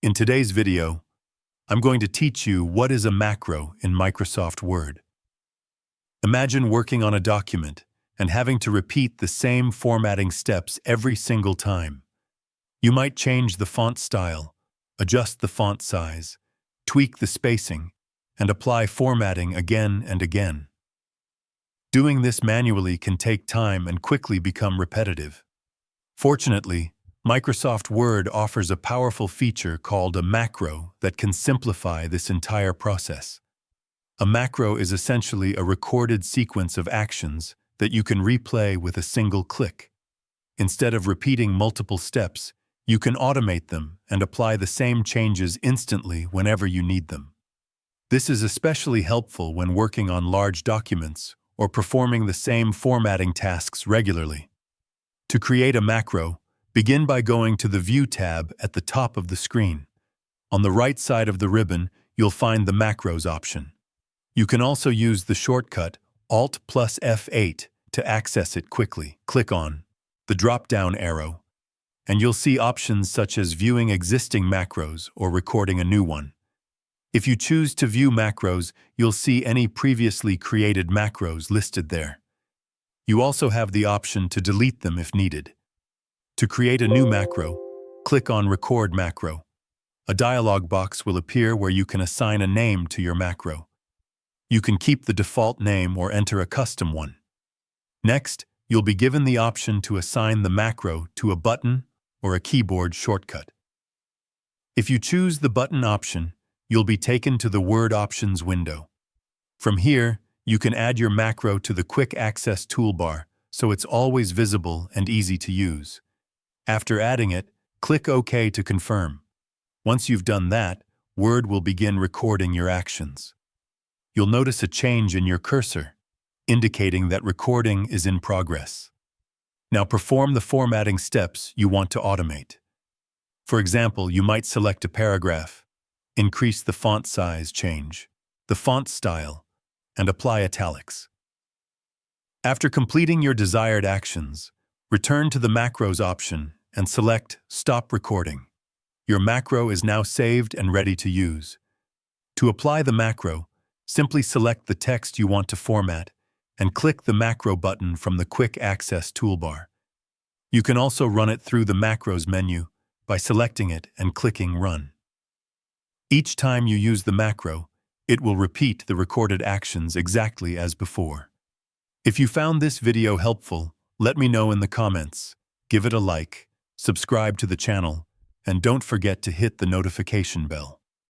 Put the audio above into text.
In today's video, I'm going to teach you what is a macro in Microsoft Word. Imagine working on a document and having to repeat the same formatting steps every single time. You might change the font style, adjust the font size, tweak the spacing, and apply formatting again and again. Doing this manually can take time and quickly become repetitive. Fortunately, Microsoft Word offers a powerful feature called a macro that can simplify this entire process. A macro is essentially a recorded sequence of actions that you can replay with a single click. Instead of repeating multiple steps, you can automate them and apply the same changes instantly whenever you need them. This is especially helpful when working on large documents or performing the same formatting tasks regularly. To create a macro, begin by going to the View tab at the top of the screen. On the right side of the ribbon, you'll find the Macros option. You can also use the shortcut Alt plus F8 to access it quickly. Click on the drop-down arrow, and you'll see options such as viewing existing macros or recording a new one. If you choose to view macros, you'll see any previously created macros listed there. You also have the option to delete them if needed. To create a new macro, click on Record Macro. A dialog box will appear where you can assign a name to your macro. You can keep the default name or enter a custom one. Next, you'll be given the option to assign the macro to a button or a keyboard shortcut. If you choose the button option, you'll be taken to the Word Options window. From here, you can add your macro to the Quick Access toolbar so it's always visible and easy to use. After adding it, click OK to confirm. Once you've done that, Word will begin recording your actions. You'll notice a change in your cursor, indicating that recording is in progress. Now perform the formatting steps you want to automate. For example, you might select a paragraph, increase the font size, change the font style, and apply italics. After completing your desired actions, return to the Macros option and select Stop Recording. Your macro is now saved and ready to use. To apply the macro, simply select the text you want to format and click the Macro button from the Quick Access toolbar. You can also run it through the Macros menu by selecting it and clicking Run. Each time you use the macro, it will repeat the recorded actions exactly as before. If you found this video helpful, let me know in the comments. Give it a like, subscribe to the channel, and don't forget to hit the notification bell.